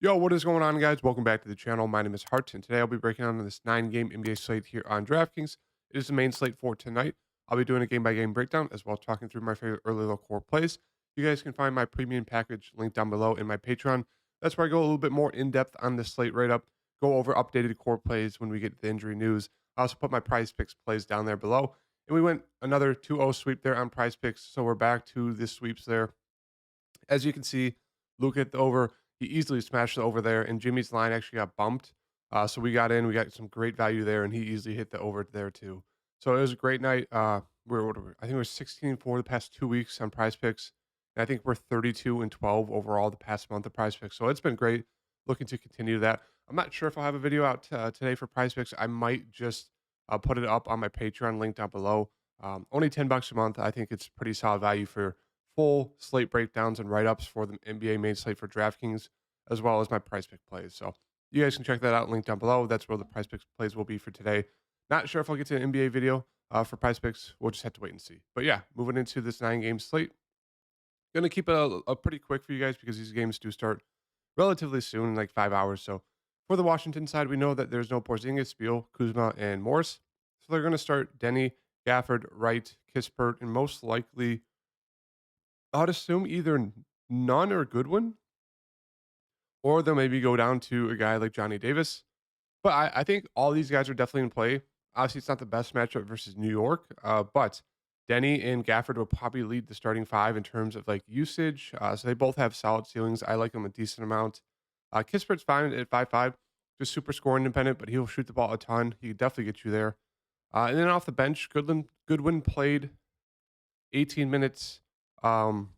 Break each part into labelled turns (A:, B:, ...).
A: Yo, what is going on, guys? Welcome back to the channel. My name is Hart, and today I'll be breaking down this 9-game NBA slate here on DraftKings. It is the main slate for tonight. I'll be doing a game-by-game breakdown as well as talking through my favorite early low core plays. You guys can find my premium package linked down below in my Patreon. That's where I go a little bit more in-depth on the slate right up, go over updated core plays when we get the injury news. I also put my PrizePicks plays down there below. And we went another 2-0 sweep there on PrizePicks, so we're back to the sweeps there. As you can see, Luke hit the over. He easily smashed the over there, and Jimmy's line actually got bumped. So we got in. We got some great value there, and he easily hit the over there too. So it was a great night. I think we're 16-4 the past 2 weeks on Prize Picks, and I think we're 32-12 overall the past month of Prize Picks. So it's been great. Looking to continue that. I'm not sure if I'll have a video out today for Prize Picks. I might just put it up on my Patreon link down below. Only $10 a month. I think it's pretty solid value for full slate breakdowns and write-ups for the NBA main slate for DraftKings, as well as my price pick plays. So you guys can check that out, link down below. That's where the price pick plays will be for today. Not sure if I'll get to an NBA video for price picks. We'll just have to wait and see. But yeah, moving into this 9-game slate. Gonna keep it a pretty quick for you guys because these games do start relatively soon, in like 5 hours. So for the Washington side, we know that there's no Porzingis, Beal, Kuzma, and Morris. So they're gonna start Denny, Gafford, Wright, Kispert, and most likely I'd assume either none or Goodwin, or they'll maybe go down to a guy like Johnny Davis. But I think all these guys are definitely in play. Obviously, it's not the best matchup versus New York, but Denny and Gafford will probably lead the starting five in terms of like usage. So they both have solid ceilings. I like them a decent amount. Kispert's fine at 5'5", just super score independent, but he'll shoot the ball a ton. He could definitely get you there. And then off the bench, Goodwin played 18 minutes. Um,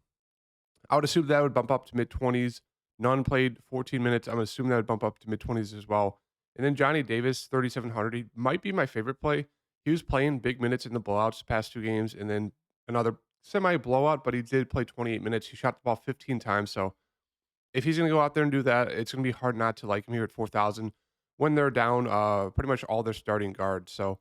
A: I would assume that would bump up to mid-20s. Nunn played 14 minutes. I'm assuming that would bump up to mid-20s as well. And then Johnny Davis, 3,700. He might be my favorite play. He was playing big minutes in the blowouts the past 2 games, and then another semi-blowout, but he did play 28 minutes. He shot the ball 15 times. So if he's going to go out there and do that, it's going to be hard not to like him here at 4,000 when they're down pretty much all their starting guards. So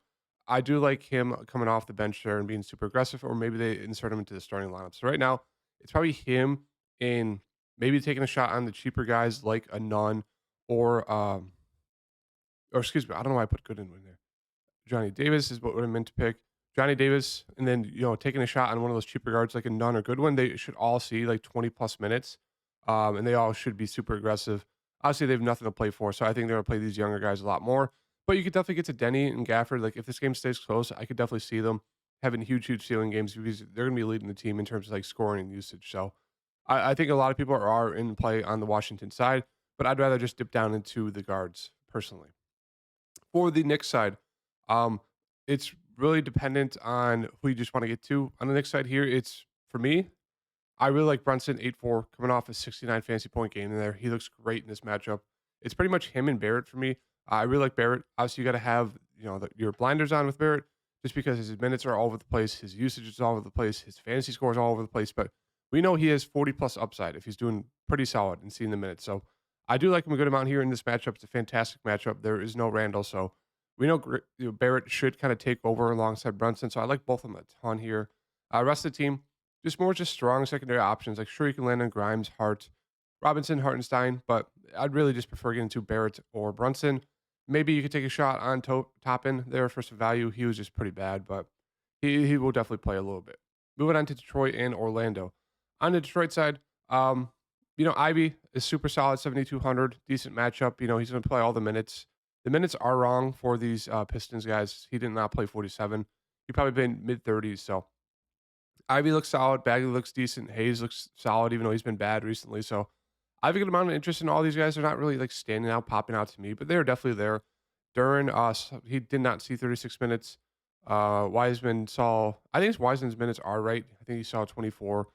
A: I do like him coming off the bench there and being super aggressive, or maybe they insert him into the starting lineup. So right now, it's probably him in maybe taking a shot on the cheaper guys like a Nunn or excuse me, I don't know why I put good in there. Johnny Davis is what I meant to pick. Johnny Davis, and then taking a shot on one of those cheaper guards like a Nunn or Goodwin. They should all see like 20 plus minutes, and they all should be super aggressive. Obviously, they have nothing to play for, so I think they're gonna play these younger guys a lot more. But you could definitely get to Denny and Gafford. Like if this game stays close, I could definitely see them having huge ceiling games because they're gonna be leading the team in terms of like scoring and usage. So I think a lot of people are in play on the Washington side, but I'd rather just dip down into the guards personally. For the Knicks side, um, it's really dependent on who you just want to get to. On the Knicks side here, it's for me, I really like Brunson 8-4 coming off a 69 fantasy point game in there. He looks great in this matchup. It's pretty much him and Barrett for me. I really like Barrett. Obviously, you got to have your blinders on with Barrett just because his minutes are all over the place, his usage is all over the place, his fantasy scores all over the place. But we know he has 40 plus upside if he's doing pretty solid and seeing the minutes. So I do like him a good amount here in this matchup. It's a fantastic matchup. There is no Randall, so we know, Barrett should kind of take over alongside Brunson. So I like both of them a ton here. Rest of the team, just strong secondary options. Like sure you can land on Grimes, Hart, Robinson, Hartenstein, but I'd really just prefer getting to Barrett or Brunson. Maybe you could take a shot on Toppin there for some value. He was just pretty bad, but he will definitely play a little bit. Moving on to Detroit and Orlando. On the Detroit side, Ivy is super solid, 7,200, decent matchup. He's going to play all the minutes. The minutes are wrong for these Pistons guys. He did not play 47. He probably been mid 30s. So Ivy looks solid. Bagley looks decent. Hayes looks solid, even though he's been bad recently. So I have a good amount of interest in all these guys. They're not really like standing out, popping out to me, but they're definitely there. Duran, he did not see 36 minutes. Wiseman saw, I think Wiseman's minutes are right. I think he saw 24.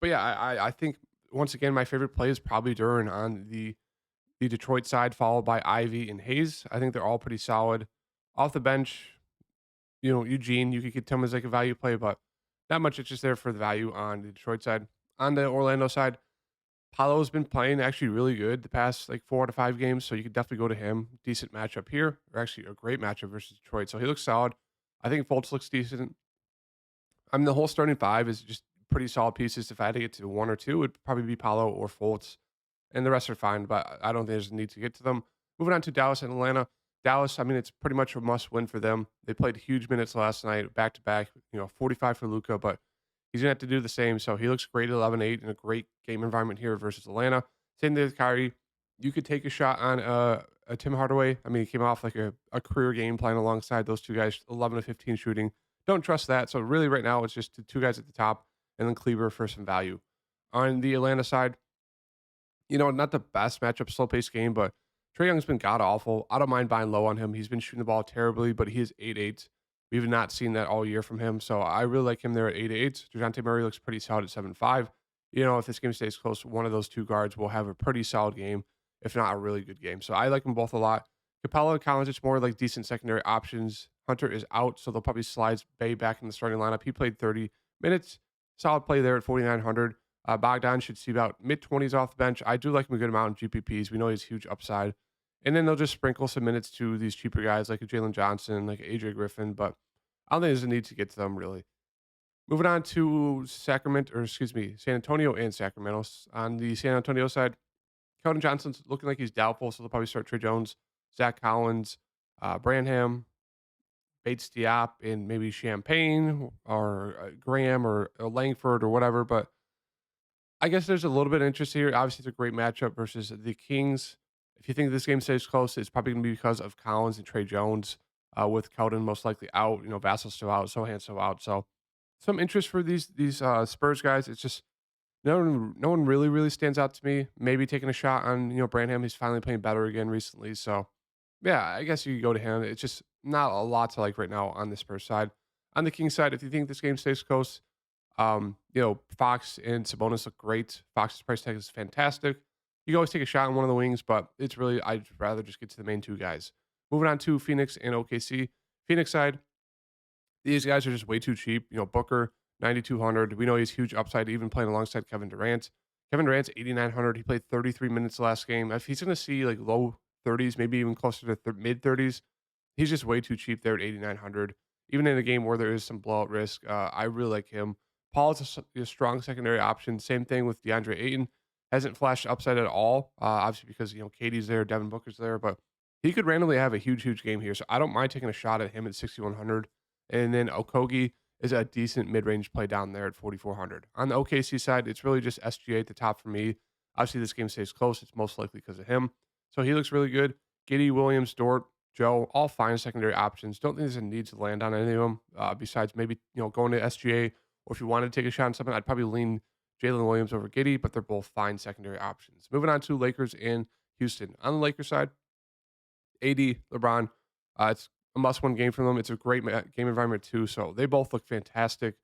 A: But yeah, I think once again, my favorite play is probably Duran on the Detroit side, followed by Ivy and Hayes. I think they're all pretty solid. Off the bench, Eugene, you could get him as like a value play, but not much. It's just there for the value on the Detroit side. On the Orlando side, Paolo's been playing actually really good the past like 4 out of 5 games, so you could definitely go to him. Decent matchup here, or actually a great matchup versus Detroit. So he looks solid. I think Fultz looks decent. The whole starting five is just pretty solid pieces. If I had to get to one or two, it would probably be Paolo or Fultz. and the rest are fine, but I don't think there's a need to get to them. Moving on to Dallas and Atlanta. Dallas, I mean, it's pretty much a must win for them. They played huge minutes last night, back to back, 45 for Luca, but he's gonna have to do the same. So he looks great at 11-8 in a great game environment here versus Atlanta. Same thing with Kyrie. You could take a shot on a Tim Hardaway. I mean, he came off like a career game playing alongside those two guys, 11 to 15 shooting. Don't trust that. So really, right now, it's just the two guys at the top, and then Kleber for some value. On the Atlanta side, not the best matchup, slow paced game, but Trey Young's been god awful. I don't mind buying low on him. He's been shooting the ball terribly, but he is 8-8. We've not seen that all year from him. So I really like him there at 8-8. DeJounte Murray looks pretty solid at 7-5. If this game stays close, one of those two guards will have a pretty solid game, if not a really good game. So I like them both a lot. Capella and Collins, it's more like decent secondary options. Hunter is out, so they'll probably slide Bay back in the starting lineup. He played 30 minutes. Solid play there at 4,900. Bogdan should see about mid 20s off the bench. I do like him a good amount in GPPs. We know he's huge upside. And then they'll just sprinkle some minutes to these cheaper guys like a Jalen Johnson, like AJ Griffin, but I don't think there's a need to get to them really. Moving on to Sacramento, or excuse me, San Antonio and Sacramento. On the San Antonio side, Keldon Johnson's looking like he's doubtful, so they'll probably start Trey Jones, Zach Collins, Branham, Bates Diop, and maybe Champagne or Graham or Langford or whatever. But I guess there's a little bit of interest here. Obviously, it's a great matchup versus the Kings. If you think this game stays close, it's probably going to be because of Collins and Trey Jones, with Keldon most likely out. Vassel's still out, Sohan's still out. So some interest for these Spurs guys. It's just no one really stands out to me. Maybe taking a shot on Branham. He's finally playing better again recently. So yeah, I guess you could go to him. It's just not a lot to like right now on the Spurs side. On the Kings side, if you think this game stays close, Fox and Sabonis look great. Fox's price tag is fantastic. You can always take a shot on one of the wings, but it's really, I'd rather just get to the main two guys. Moving on to Phoenix and OKC. Phoenix side, these guys are just way too cheap. Booker, 9,200. We know he's huge upside, even playing alongside Kevin Durant. Kevin Durant's 8,900. He played 33 minutes last game. If he's going to see like low 30s, maybe even closer to mid 30s, he's just way too cheap there at 8,900. Even in a game where there is some blowout risk, I really like him. Paul is a strong secondary option. Same thing with DeAndre Ayton. Hasn't flashed upside at all. Obviously because Katie's there, Devin Booker's there, but he could randomly have a huge game here. So I don't mind taking a shot at him at 6,100. And then Okogie is a decent mid-range play down there at 4,400. On the OKC side, it's really just SGA at the top for me. Obviously, this game stays close. It's most likely because of him. So he looks really good. Giddey, Williams, Dort, Joe, all fine secondary options. Don't think there's a need to land on any of them. Besides maybe going to SGA, or if you wanted to take a shot on something, I'd probably lean Jalen Williams over Giddey, but they're both fine secondary options. Moving on to Lakers and Houston. On the Lakers side, AD, LeBron, it's a must-win game for them. It's a great game environment too, so they both look fantastic.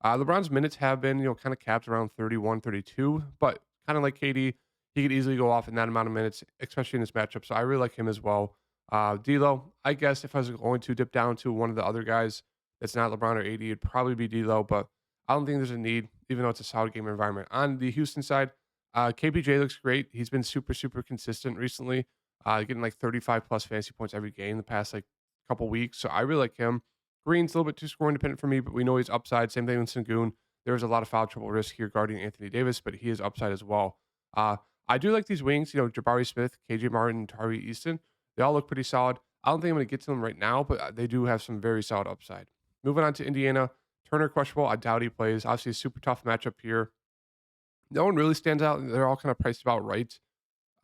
A: LeBron's minutes have been, kind of capped around 31, 32, but kind of like KD, he could easily go off in that amount of minutes, especially in this matchup. So I really like him as well. D'Lo, I guess if I was going to dip down to one of the other guys that's not LeBron or AD, it'd probably be D'Lo, but I don't think there's a need, even though it's a solid game environment. On the Houston side, KPJ looks great. He's been super consistent recently, getting like 35 plus fantasy points every game the past like couple weeks. So I really like him. Green's a little bit too score independent for me, but we know he's upside. Same thing with Sengun. There's a lot of foul trouble risk here guarding Anthony Davis, but he is upside as well. I do like these wings, Jabari Smith, KJ Martin, and Tari Easton. They all look pretty solid. I don't think I'm going to get to them right now, but they do have some very solid upside. Moving on to Indiana. Turner questionable. I doubt he plays. Obviously, a super tough matchup here. No one really stands out. They're all kind of priced about right.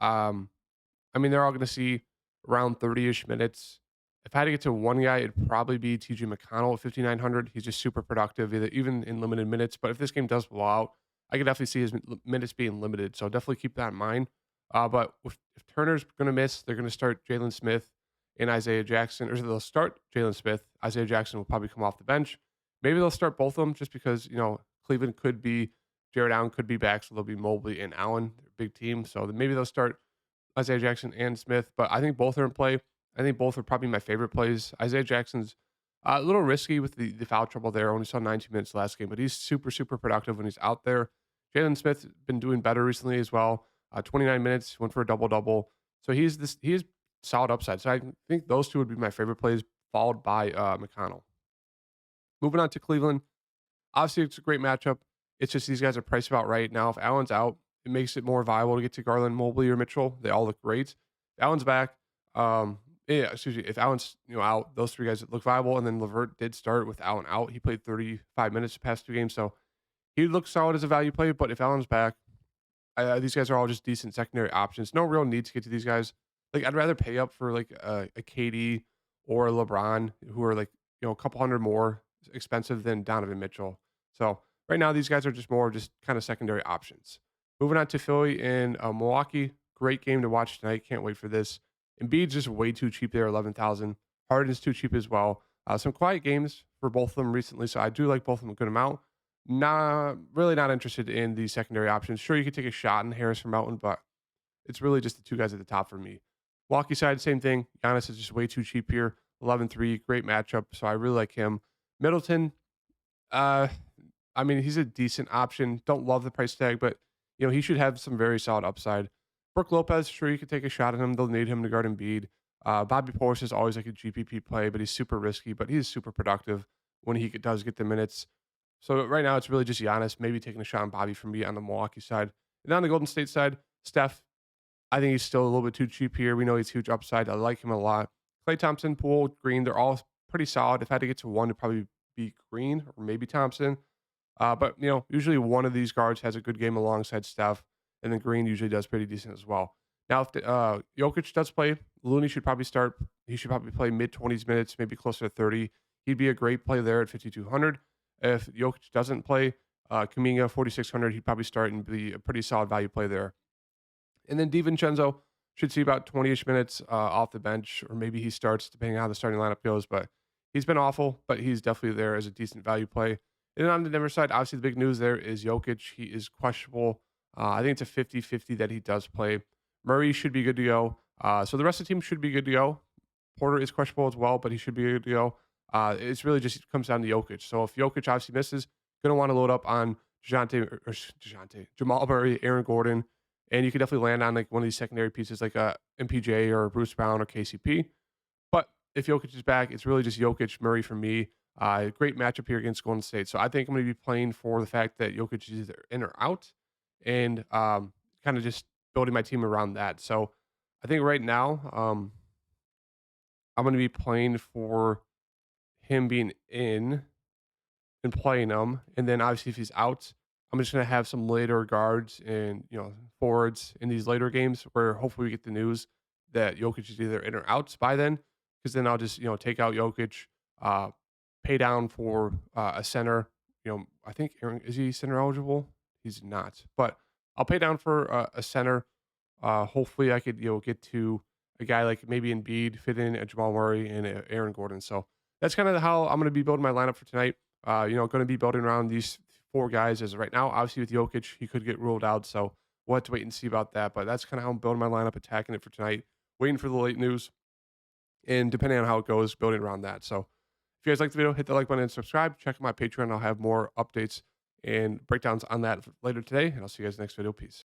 A: They're all going to see around 30-ish minutes. If I had to get to one guy, it'd probably be TJ McConnell at 5,900. He's just super productive, even in limited minutes. But if this game does blow out, I could definitely see his minutes being limited. So definitely keep that in mind. But if Turner's going to miss, they're going to start Jalen Smith and Isaiah Jackson. Or they'll start Jalen Smith. Isaiah Jackson will probably come off the bench. Maybe they'll start both of them just because, Cleveland could be, Jared Allen could be back. So they'll be Mobley and Allen. They're a big team. So then maybe they'll start Isaiah Jackson and Smith. But I think both are in play. I think both are probably my favorite plays. Isaiah Jackson's a little risky with the foul trouble there. Only saw 19 minutes last game, but he's super productive when he's out there. Jalen Smith's been doing better recently as well. 29 minutes, went for a double-double. So he is solid upside. So I think those two would be my favorite plays, followed by McConnell. Moving on to Cleveland. Obviously, it's a great matchup. It's just these guys are priced about right. Now, if Allen's out, it makes it more viable to get to Garland, Mobley, or Mitchell. They all look great. If Allen's back. Yeah, excuse me. If Allen's out, those three guys look viable. And then Levert did start with Allen out. He played 35 minutes the past 2 games, so he looks solid as a value play. But if Allen's back, these guys are all just decent secondary options. No real need to get to these guys. Like I'd rather pay up for like a KD or a LeBron, who are like a couple hundred more expensive than Donovan Mitchell. So right now, these guys are just more just kind of secondary options. Moving on to Philly and Milwaukee. Great game to watch tonight. Can't wait for this. Embiid's just way too cheap there, 11,000. Harden's too cheap as well. Some quiet games for both of them recently, so I do like both of them a good amount. Not interested in the secondary options. Sure, you could take a shot in Harris or Mountain, but it's really just the two guys at the top for me. Milwaukee side, same thing. Giannis is just way too cheap here. 11-3, great matchup, so I really like him. Middleton, uh, I mean, he's a decent option. Don't love the price tag, but he should have some very solid upside. Brook Lopez, sure, you could take a shot at him. They'll need him to guard Embiid. Bobby Portis is always like a GPP play, but he's super risky, but he's super productive when he does get the minutes. So right now, it's really just Giannis, maybe taking a shot on Bobby from me on the Milwaukee side. And on the Golden State side, Steph, I think he's still a little bit too cheap here. We know he's huge upside. I like him a lot. Klay Thompson, Poole, Green, they're all pretty solid. If I had to get to one, it'd probably be Green or maybe Thompson. But usually one of these guards has a good game alongside Steph, and then Green usually does pretty decent as well. Now, if Jokic does play, Looney should probably start. He should probably play mid-20s minutes, maybe closer to 30. He'd be a great play there at 5,200. If Jokic doesn't play, Kuminga 4,600, he'd probably start and be a pretty solid value play there. And then DiVincenzo should see about 20-ish minutes off the bench, or maybe he starts depending on how the starting lineup goes. But he's been awful, but he's definitely there as a decent value play. And then on the Denver side, obviously the big news there is Jokic. He is questionable. I think it's a 50-50 that he does play. Murray should be good to go. So the rest of the team should be good to go. Porter is questionable as well, but he should be good to go. It's really just comes down to Jokic. So if Jokic obviously misses, going to want to load up on Jamal Murray, Aaron Gordon, and you could definitely land on like one of these secondary pieces like a MPJ or Bruce Brown or KCP. But if Jokic is back, it's really just Jokic, Murray for me. Great matchup here against Golden State. So I think I'm going to be playing for the fact that Jokic is either in or out, and kind of just building my team around that. So I think right now I'm going to be playing for him being in and playing him. And then obviously if he's out, I'm just going to have some later guards and, forwards in these later games where hopefully we get the news that Jokic is either in or out by then. Because then I'll just, take out Jokic, pay down for a center. I think Aaron, is he center eligible? He's not. But I'll pay down for a center. Hopefully I could, get to a guy like maybe Embiid, fit in a Jamal Murray and Aaron Gordon. So that's kind of how I'm going to be building my lineup for tonight. Going to be building around these four guys as of right now. Obviously with Jokic, he could get ruled out. So we'll have to wait and see about that. But that's kind of how I'm building my lineup, attacking it for tonight, waiting for the late news. And depending on how it goes, building around that. So if you guys like the video, hit the like button and subscribe. Check out my Patreon. I'll have more updates and breakdowns on that later today. And I'll see you guys next video. Peace.